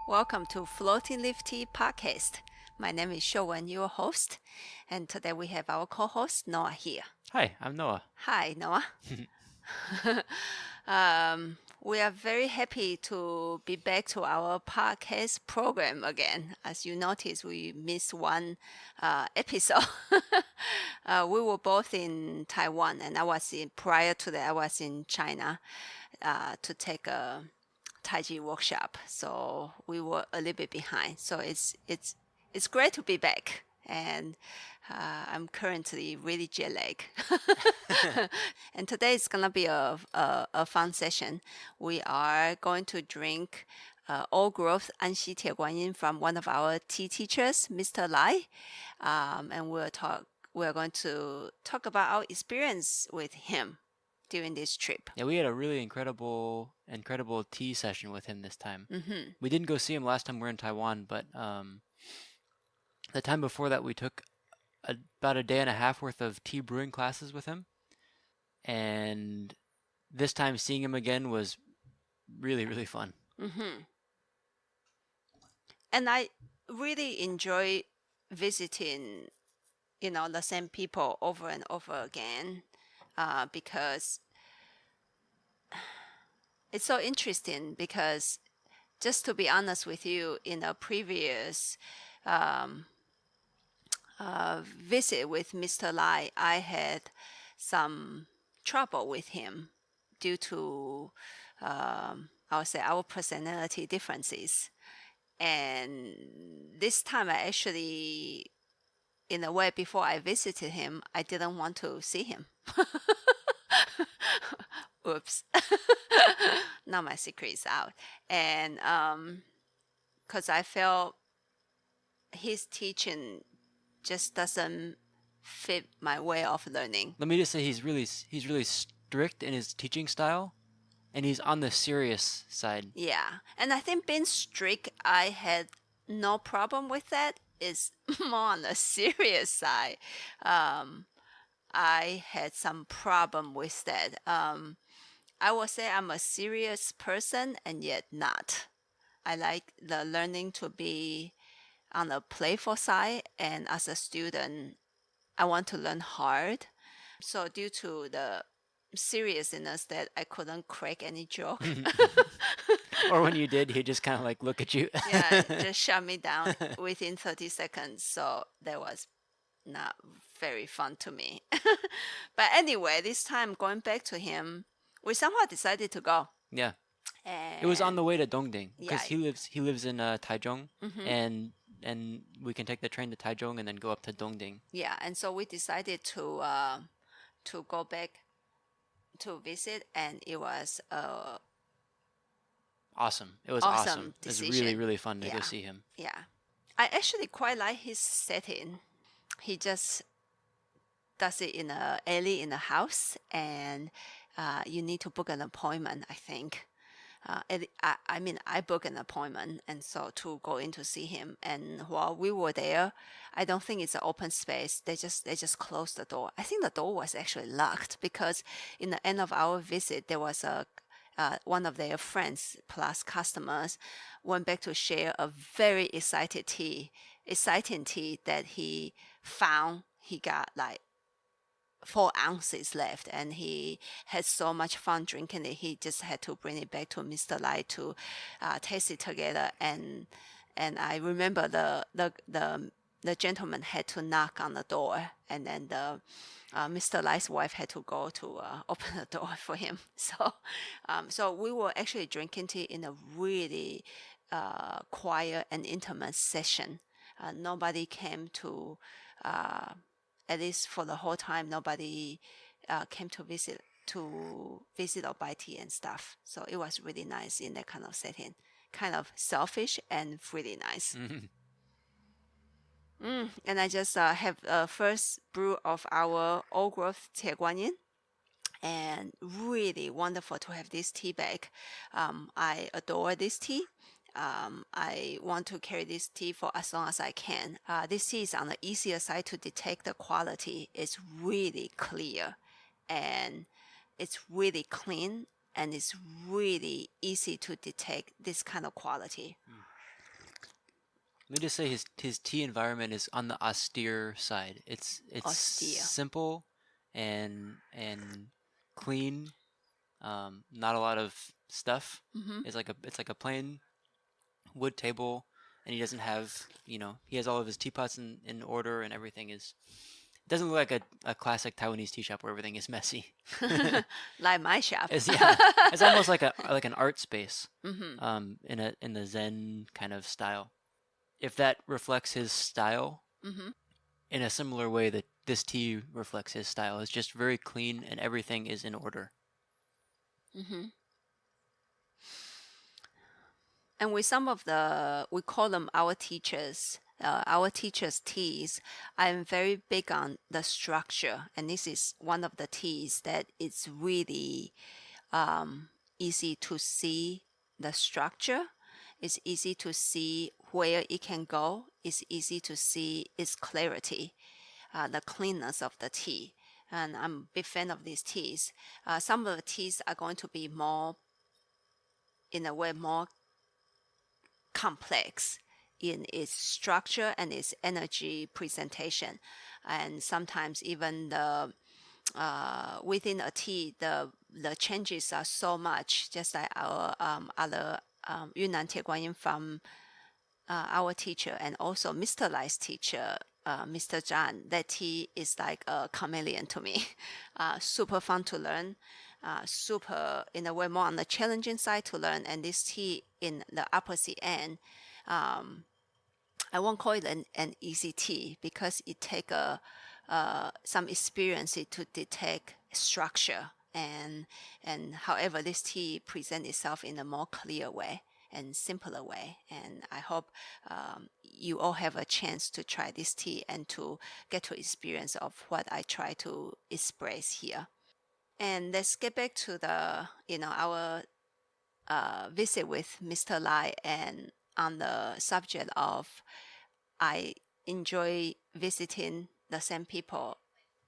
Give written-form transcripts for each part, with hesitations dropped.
Welcome to Floating Leaf Tea Podcast. My name is Shiuwen, your host, and today we have our co-host Noah here. Hi, I'm Noah. Hi, Noah. We are very happy to be back to our podcast program again. As you notice, we missed one episode. We were both in Taiwan, and prior to that, I was in China to take a Taiji workshop. So we were a little bit behind. So it's great to be back, and I'm currently really jet lagged. And today is gonna be a fun session. We are going to drink old growth Anxi Guan from one of our tea teachers, Mr. Lai, and we're going to talk about our experience with him during this trip. Yeah, we had a really incredible tea session with him this time. Mm-hmm. We didn't go see him last time we were in Taiwan, but the time before that we took about a day and a half worth of tea brewing classes with him. And this time seeing him again was really, really fun. Mm-hmm. And I really enjoy visiting, the same people over and over again, because it's so interesting. Because just to be honest with you, in a previous visit with Mr. Lai, I had some trouble with him due to, I would say, our personality differences. And this time, I actually, in a way, before I visited him, I didn't want to see him. Oops. Now my secret is out. And because I felt his teaching just doesn't fit my way of learning. Let me just say he's really strict in his teaching style, and he's on the serious side. Yeah. And I think being strict, I had no problem with that. It's more on the serious side. I had some problem with that. I would say I'm a serious person, and yet not. I like the learning to be on the playful side, and as a student, I want to learn hard. So due to the seriousness that I couldn't crack any joke. Or when you did, he just kind of like look at you. Yeah, just shut me down within 30 seconds. So that was not very fun to me. But anyway, this time going back to him, we somehow decided to go. Yeah. And It was on the way to Dongding because Yeah. he lives in Taichung, Mhm. and we can take the train to Taichung and then go up to Dongding. Yeah, and so we decided to go back to visit, and it was Awesome. It was awesome awesome. It was really, decision. really fun to go Yeah. see him. Yeah. I actually quite like his setting. He just does it in a alley in a house, and you need to book an appointment, I think. I booked an appointment, and so to go in to see him. And while we were there, I don't think it's an open space. They just closed the door. I think the door was actually locked because in the end of our visit, there was one of their friends plus customers went back to share a very exciting tea that he found. He got like 4 ounces left, and he had so much fun drinking it. He just had to bring it back to Mr. Lai to taste it together. And I remember the gentleman had to knock on the door, and then the Mr. Lai's wife had to go to open the door for him. So we were actually drinking tea in a really quiet and intimate session. Nobody came to. At least for the whole time, nobody came to visit or buy tea and stuff. So it was really nice in that kind of setting, kind of selfish and really nice. And I just have a first brew of our old growth Guan, and really wonderful to have this tea bag. I adore this tea. I want to carry this tea for as long as I can. This tea is on the easier side to detect the quality. It's really clear, and it's really clean, and it's really easy to detect this kind of quality. Let me just say his tea environment is on the austere side. It's Austere. simple and clean. Not a lot of stuff. Mm-hmm. It's like a plain wood table, and he doesn't have, he has all of his teapots in order, and everything is. It doesn't look like a classic Taiwanese tea shop where everything is messy. Like my shop. It's almost like an art space, Mm-hmm. in the Zen kind of style. If that reflects his style, Mm-hmm. in a similar way that this tea reflects his style, it's just very clean and everything is in order. Mm-hmm. And with some of we call them our teachers' teas, I'm very big on the structure. And this is one of the teas that it's really easy to see the structure. It's easy to see where it can go. It's easy to see its clarity, the cleanness of the tea. And I'm a big fan of these teas. Some of the teas are going to be more, in a way, more complex in its structure and its energy presentation, and sometimes even the within a tea, the changes are so much. Just like our other Yunnan Tie Guanyin from our teacher and also Mr. Lai's teacher, Mr. Zhan, that tea is like a chameleon to me. Super fun to learn, super, in a way, more on the challenging side to learn. And this tea in the opposite end, I won't call it an easy tea because it takes some experience to detect structure, and however this tea presents itself in a more clear way and simpler way. And I hope you all have a chance to try this tea and to get to experience of what I try to express here. And let's get back to the our visit with Mr. Lai, and on the subject of I enjoy visiting the same people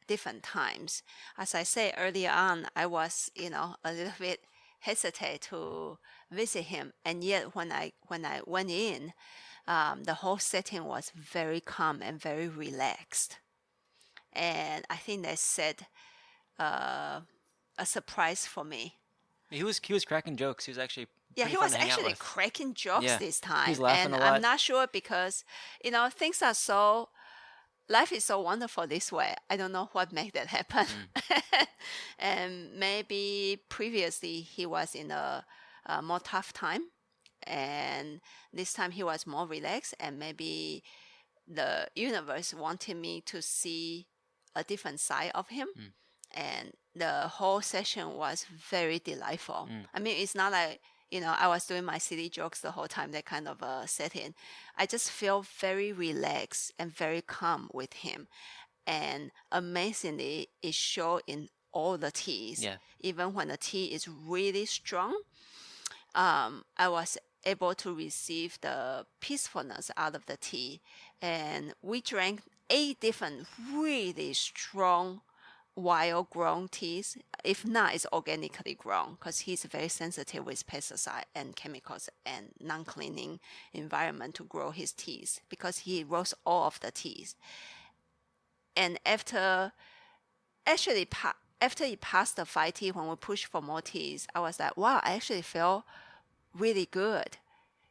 different times. As I said earlier on, I was a little bit hesitate to visit him, and yet when I went in, the whole setting was very calm and very relaxed, and I think that set a surprise for me. He was cracking jokes. He was actually Yeah, pretty he fun was to hang out actually with. cracking jokes Yeah, this he was time, laughing and a I'm lot. not sure because things are so life is so wonderful this way. I don't know what made that happen. And maybe previously he was in a more tough time, and this time he was more relaxed, and maybe the universe wanted me to see a different side of him. And the whole session was very delightful. I mean, it's not like I was doing my silly jokes the whole time, that kind of a setting. I just feel very relaxed and very calm with him. And amazingly, it showed in all the teas. Yeah. Even when the tea is really strong, I was able to receive the peacefulness out of the tea. And we drank 8 different really strong wild grown teas. If not, it's organically grown, because he's very sensitive with pesticide and chemicals and non-cleaning environment to grow his teas, because he roasts all of the teas. And after he passed the 5 tea, when we pushed for more teas, I was like, wow, I actually feel really good,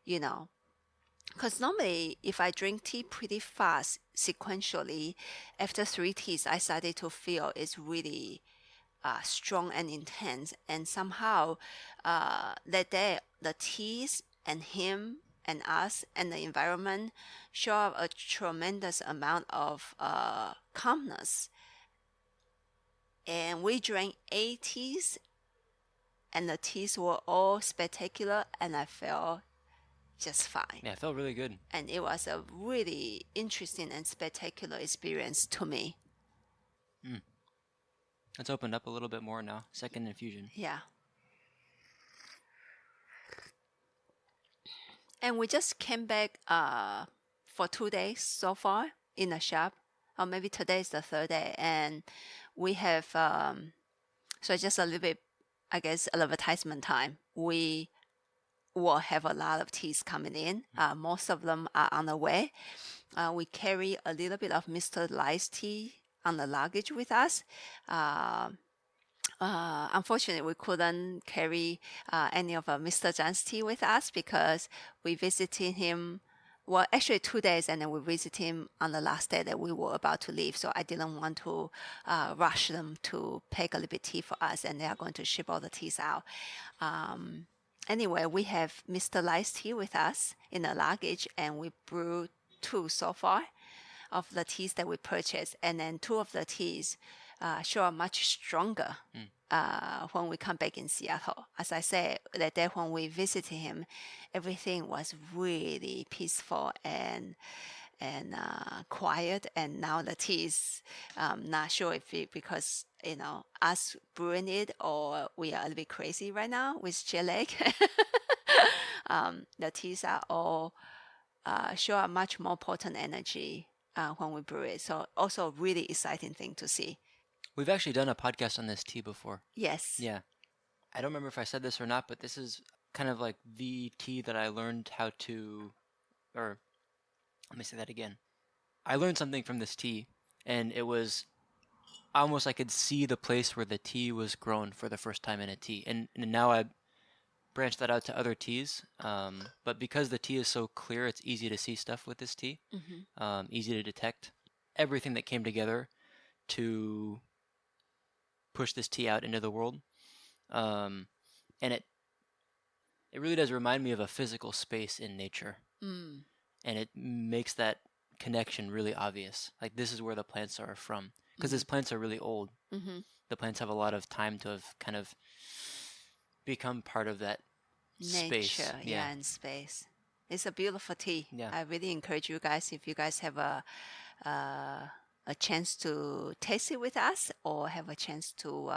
because normally if I drink tea pretty fast sequentially, after 3 teas I started to feel it's really strong and intense. And somehow that day, the teas and him and us and the environment show up a tremendous amount of calmness. And we drank 8 teas, and the teas were all spectacular, and I felt just fine. Yeah, it felt really good. And it was a really interesting and spectacular experience to me. It's opened up a little bit more now. Second infusion. Yeah. And we just came back for 2 days so far in the shop, or maybe today is the 3rd day, and we have so just a little bit, I guess, advertisement time. We will have a lot of teas coming in. Most of them are on the way. We carry a little bit of Mr. Lai's tea on the luggage with us. Unfortunately, we couldn't carry any of Mr. Zhang's tea with us because we visited him. Well, actually 2 days, and then we visited him on the last day that we were about to leave. So I didn't want to rush them to pack a little bit tea for us, and they are going to ship all the teas out. Anyway, we have Mr. Lai's tea with us in the luggage, and we brewed 2 so far of the teas that we purchased, and then 2 of the teas sure much stronger when we come back in Seattle. As I said, that day when we visited him, everything was really peaceful and quiet. And now the tea is not sure if it, because us brewing it, or we are a little bit crazy right now with jet lag. The teas are all show a much more potent energy when we brew it. So also a really exciting thing to see. We've actually done a podcast on this tea before. Yes. Yeah. I don't remember if I said this or not, but this is kind of like the tea that I learned how to, or let me say that again. I learned something from this tea, and it was almost I could see the place where the tea was grown for the first time in a tea. And now I branched that out to other teas. But because the tea is so clear, it's easy to see stuff with this tea, easy to detect everything that came together to push this tea out into the world. And it really does remind me of a physical space in nature. And it makes that connection really obvious. Like, this is where the plants are from. Because these plants are really old. The plants have a lot of time to have kind of become part of that space. Nature, and space. It's a beautiful tea. Yeah. I really encourage you guys, if you guys have a chance to taste it with us, or have a chance to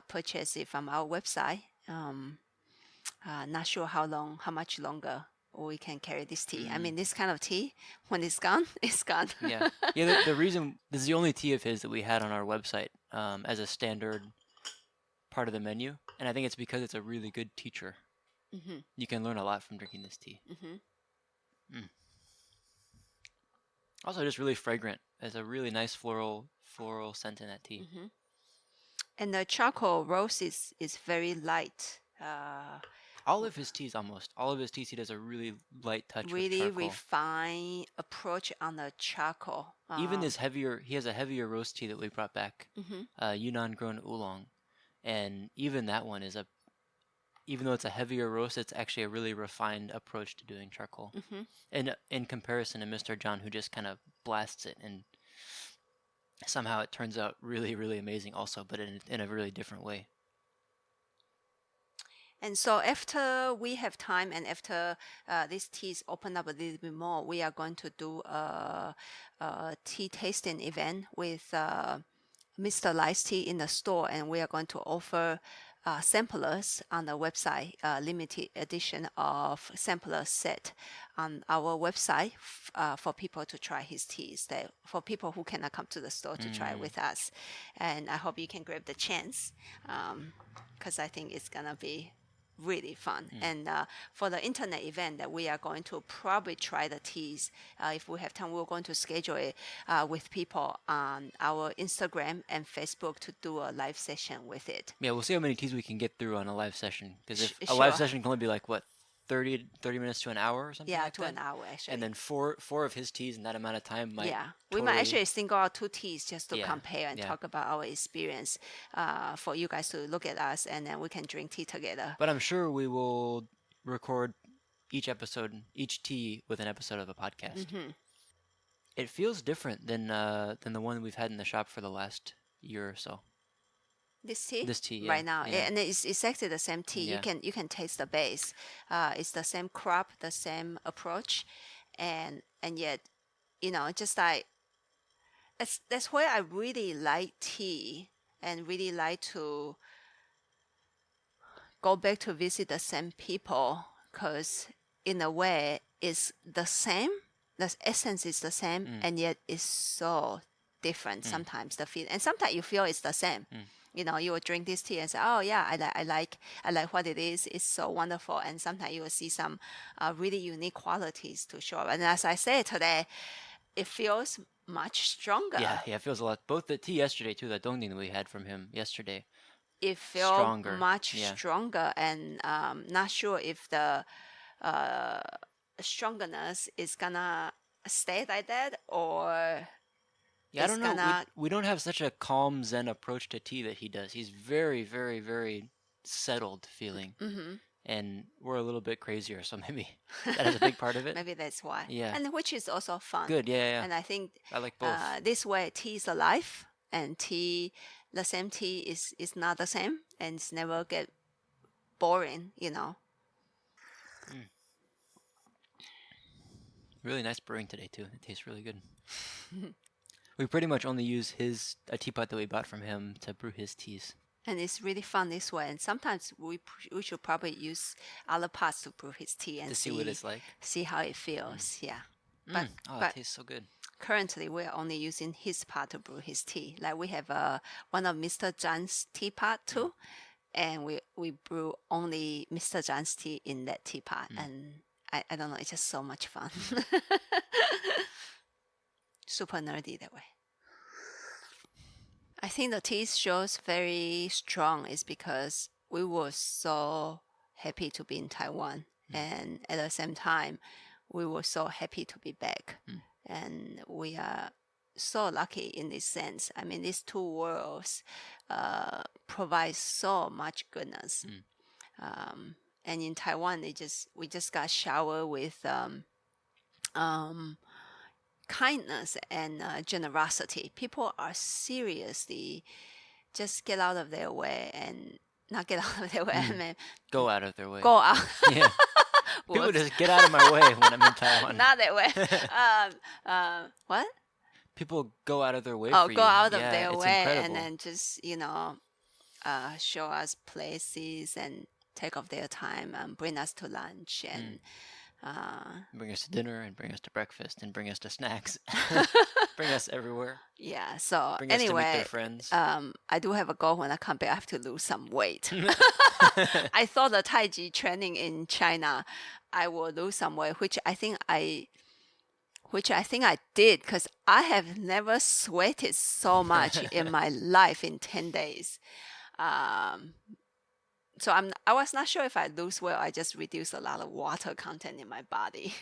purchase it from our website. Not sure how much longer we can carry this tea. I mean, this kind of tea, when it's gone, it's gone. Yeah. The reason this is the only tea of his that we had on our website as a standard part of the menu, and I think it's because it's a really good teacher. You can learn a lot from drinking this tea. Also, just really fragrant. There's a really nice floral scent in that tea. And the charcoal roast is very light. All of his teas, he does a really light touch Really with charcoal. refined approach on the charcoal. Even he has a heavier roast tea that we brought back, Yunnan grown oolong, and even that one is even though it's a heavier roast, it's actually a really refined approach to doing charcoal. And in comparison to Mr. John, who just kind of blasts it, and somehow it turns out really, really amazing also, but in a really different way. And so after we have time, and after these teas open up a little bit more, we are going to do a tea tasting event with Mr. Lai's tea in the store, and we are going to offer samplers on the website, limited edition of sampler set on our website for people to try his teas, for people who cannot come to the store to try with us. And I hope you can grab the chance, because I think it's going to be really fun. And for the internet event that we are going to probably try the teas, if we have time, we're going to schedule it with people on our Instagram and Facebook to do a live session with it. Yeah, we'll see how many teas we can get through on a live session, because if a Sure. live session can only be like, what, 30 minutes to an hour or something like to that? an hour actually. And then four of his teas in that amount of time might we might actually single out 2 teas just to compare and yeah. talk about our experience for you guys to look at us, and then we can drink tea together. But I'm sure we will record each tea with an episode of a podcast. It feels different than the one we've had in the shop for the last year or so. This tea yeah, right now, yeah. and it's exactly the same tea. Yeah. You can taste the base. It's the same crop, the same approach, and yet, just like that's why I really like tea, and really like to go back to visit the same people, because in a way it's the same. The essence is the same, and yet it's so different sometimes, the feel, and sometimes you feel it's the same. Mm. You will drink this tea and say, "Oh yeah, I like what it is. It's so wonderful." And sometimes you will see some really unique qualities to show up. And as I said today, it feels much stronger. Yeah, it feels a lot. Both the tea yesterday too, the dongding that we had from him yesterday, It feels stronger. much Yeah. stronger, and not sure if the strongness is gonna stay like that, or Yeah, I it's don't know. gonna. We don't have such a calm Zen approach to tea that he does. He's very, very, very settled feeling, Mm-hmm. and we're a little bit crazier, so maybe that is a big part of it. Maybe that's why. Yeah. And which is also fun. Good. Yeah, yeah. And I think I like both. this way, tea is alive, and the same tea is not the same, and it's never get boring. Really nice brewing today too. It tastes really good. We pretty much only use a teapot that we bought from him to brew his teas. And it's really fun this way. And sometimes we should probably use other pots to brew his tea and to see what it's like. See how it feels. Yeah. But it tastes so good. Currently, we're only using his pot to brew his tea. Like we have one of Mr. Zhang's teapot too, and we brew only Mr. Zhang's tea in that teapot. And I don't know, it's just so much fun. Super nerdy that way. I think the tea shows very strong is because we were so happy to be in Taiwan, and at the same time, we were so happy to be back, and we are so lucky in this sense. I mean, these two worlds provide so much goodness. And in Taiwan, we just got showered with kindness and generosity. People are seriously just get out of their way, and not get out of their way. I mean, go out of their way. Go out. Yeah. People just get out of my way when I'm in Taiwan. Not that way. What? People go out of their way Oh, for you. go out of Yeah, their it's way, incredible. and then just show us places and take off their time and bring us to lunch and bring us to dinner and bring us to breakfast and bring us to snacks. Bring us everywhere. yeah. So Bring us to meet anyway, their friends. I do have a goal when I come back. I have to lose some weight. I thought the Tai Chi training in China, I will lose some weight, which I think I did, because I have never sweated so much in my life in 10 days. So I was not sure if I lose weight, I just reduce a lot of water content in my body,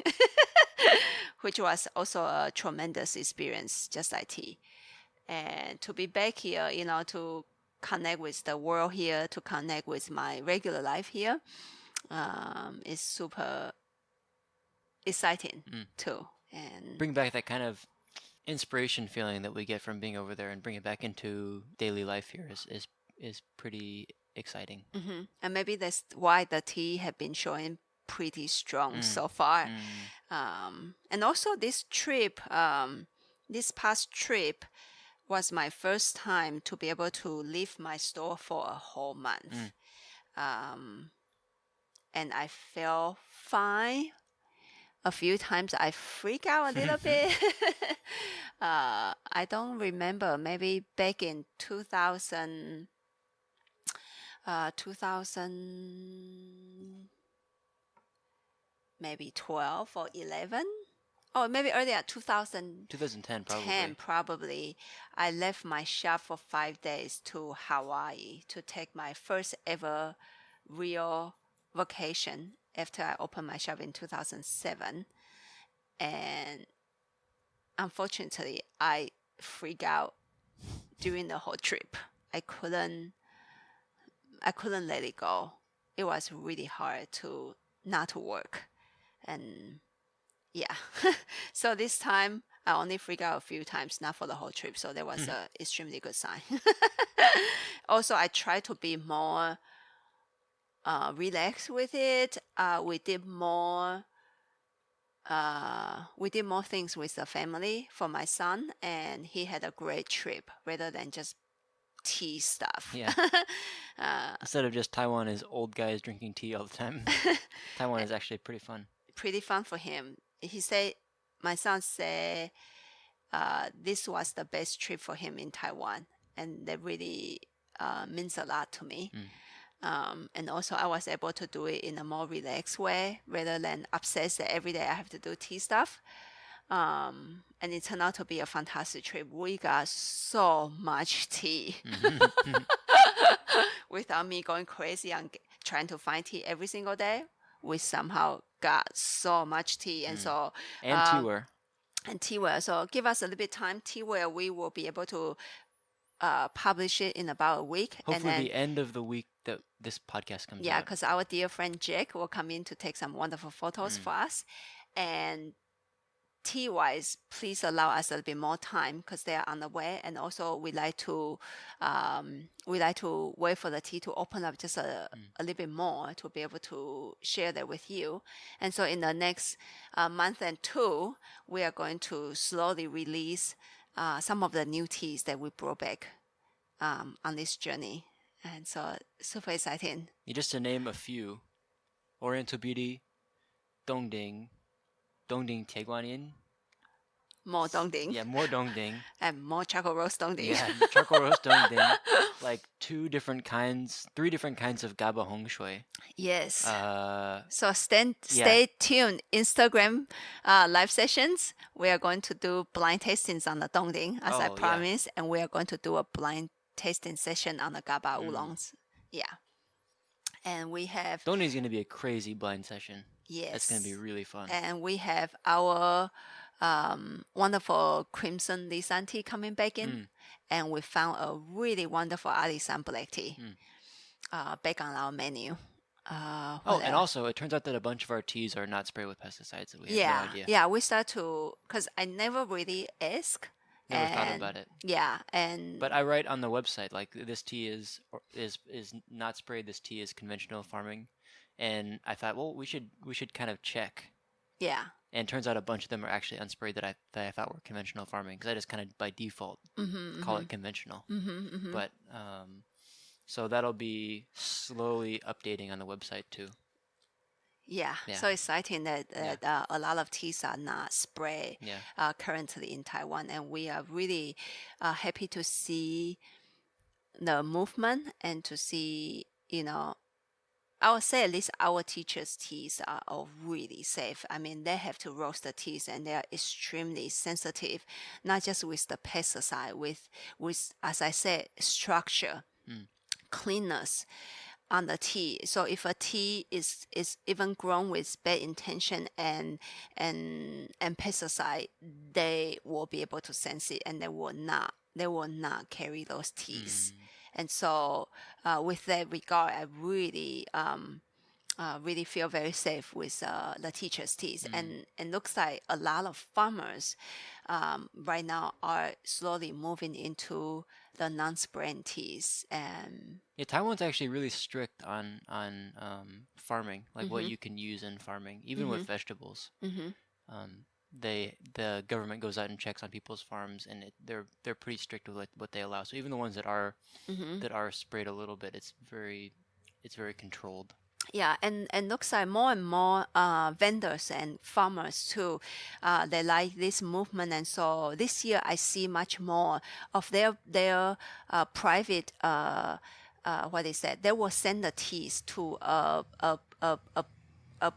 which was also a tremendous experience, just like tea. And to be back here, to connect with the world here, to connect with my regular life here, is super exciting too. And bring back that kind of inspiration feeling that we get from being over there and bring it back into daily life here is pretty exciting. And maybe that's why the tea have been showing pretty strong so far. And also this trip, this past trip was my first time to be able to leave my store for a whole month. And I felt fine. A few times I freak out a little bit. I don't remember, maybe back in 2000 maybe 12 or 11, or maybe earlier 2010 probably. Probably. I left my shop for 5 days to Hawaii to take my first ever real vacation after I opened my shop in 2007. And unfortunately, I freaked out during the whole trip. I couldn't let it go. It was really hard not to work. And yeah. So this time I only freaked out a few times, not for the whole trip. So that was an extremely good sign. Also, I tried to be more relaxed with it. We did more things with the family for my son, and he had a great trip rather than just tea stuff. Yeah. Instead of just Taiwan is old guys drinking tea all the time. Taiwan is actually pretty fun. Pretty fun for him. My son said, this was the best trip for him in Taiwan, and that really means a lot to me. And also, I was able to do it in a more relaxed way rather than obsessed that every day I have to do tea stuff. And it turned out to be a fantastic trip. We got so much tea without me going crazy and trying to find tea every single day. We somehow got so much tea, and so And teaware. and teaware. So give us a little bit time. Teaware, we will be able to publish it in about a week. Hopefully, and then, the end of the week that this podcast comes yeah, out. because our dear friend Jake will come in to take some wonderful photos for us. And tea wise, please allow us a little bit more time because they are on the way, and also we like to wait for the tea to open up just a little bit more to be able to share that with you. And so in the next month and two, we are going to slowly release some of the new teas that we brought back on this journey, and so super exciting. Just to name a few: Oriental Beauty, Dongding Tieguanyin. More dongding. Yeah, more Dongding. And more charcoal roast dongding. Yeah, charcoal roast Dongding. Like 3 different kinds of Gaba Hong Shui. Yes. So So stay tuned. Instagram live sessions. We are going to do blind tastings on the dongding, as I promised, and we are going to do a blind tasting session on the Gaba oolongs. Yeah. And we have Dongding is going to be a crazy blind session. Yes. It's going to be really fun. And we have our wonderful Crimson Lisan tea coming back in. And we found a really wonderful Alisan black tea back on our menu. And also, it turns out that a bunch of our teas are not sprayed with pesticides. We had no idea. Yeah, we start to, because I never really ask. Never thought about it. Yeah, but I write on the website like this tea is not sprayed. This tea is conventional farming, and I thought, well, we should kind of check. Yeah. And it turns out a bunch of them are actually unsprayed that I thought were conventional farming, because I just kind of by default call it conventional. But so that'll be slowly updating on the website too. Yeah, so exciting that a lot of teas are not sprayed currently in Taiwan, and we are really happy to see the movement and to see, I would say at least our teachers' teas are all really safe. I mean, they have to roast the teas, and they are extremely sensitive, not just with the pesticide, with as I said, structure, cleanness on the tea. So if a tea is even grown with bad intention and pesticide, they will be able to sense it, and they will not carry those teas. And so with that regard, I really really feel very safe with the teachers' teas. And looks like a lot of farmers right now are slowly moving into the non-spraying teas. And Taiwan's actually really strict on farming, like what you can use in farming, even with vegetables. The government goes out and checks on people's farms, and they're pretty strict with what they allow. So even the ones that are sprayed a little bit, it's very controlled. Yeah, and looks like more and more vendors and farmers too, they like this movement. And so this year I see much more of their private what is that? They will send the teas to a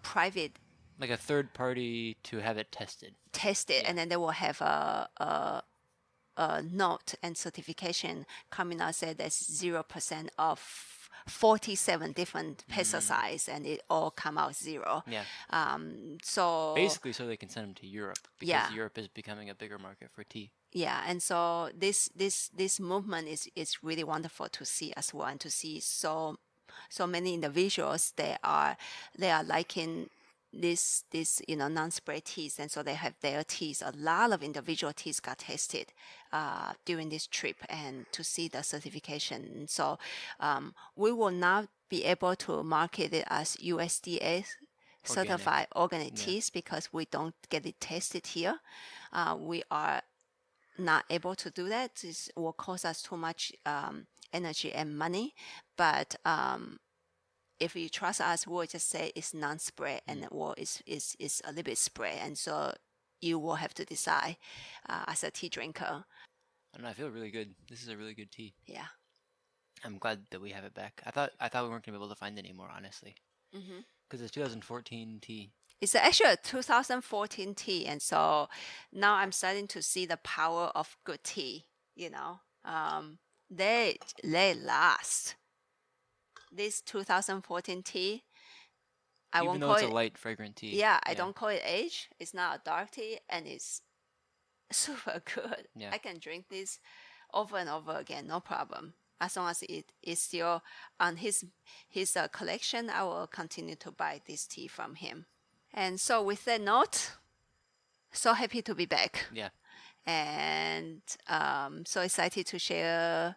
private, like a third party, to have it tested, and then they will have a note and certification coming out, say that's 0% of 47 different pesticides, and it all come out 0. So basically, so they can send them to Europe, because Europe is becoming a bigger market for tea. Yeah, and so this movement is really wonderful to see as well, and to see so many individuals they are liking this non-spray teas, and so they have their teas. A lot of individual teas got tested during this trip, and to see the certification. So we will not be able to market it as USDA certified organic teas, because we don't get it tested here. We are not able to do that. It will cost us too much energy and money, but if you trust us, we'll just say it's non-spray, and or it's a little bit spray. And so you will have to decide as a tea drinker. I don't know, I feel really good. This is a really good tea. Yeah. I'm glad that we have it back. I thought we weren't gonna be able to find it anymore, honestly, because it's 2014 tea. It's actually a 2014 tea, and so now I'm starting to see the power of good tea. You know, they last. This 2014 tea, I Even won't though call it's a it. light, fragrant tea. Yeah, I don't call it age. It's not a dark tea, and it's super good. Yeah. I can drink this over and over again, no problem. As long as it is still on his collection, I will continue to buy this tea from him. And so, with that note, so happy to be back. Yeah. And so excited to share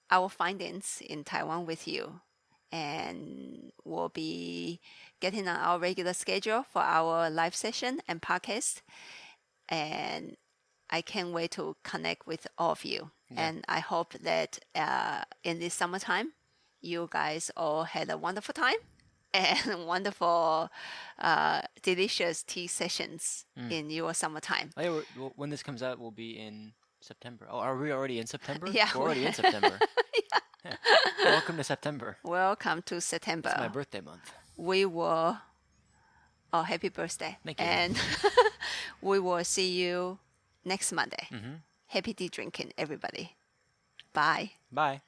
our findings in Taiwan with you. And we'll be getting on our regular schedule for our live session and podcast. And I can't wait to connect with all of you. Yeah. And I hope that in this summertime, you guys all had a wonderful time and wonderful, delicious tea sessions in your summertime. Oh, yeah, when this comes out, we'll be in September. Oh, are we already in September? Yeah, we're already in September. Yeah. Welcome to September. Welcome to September. It's my birthday month. We will. Oh, happy birthday! Thank you. And we will see you next Monday. Happy tea drinking, everybody. Bye. Bye.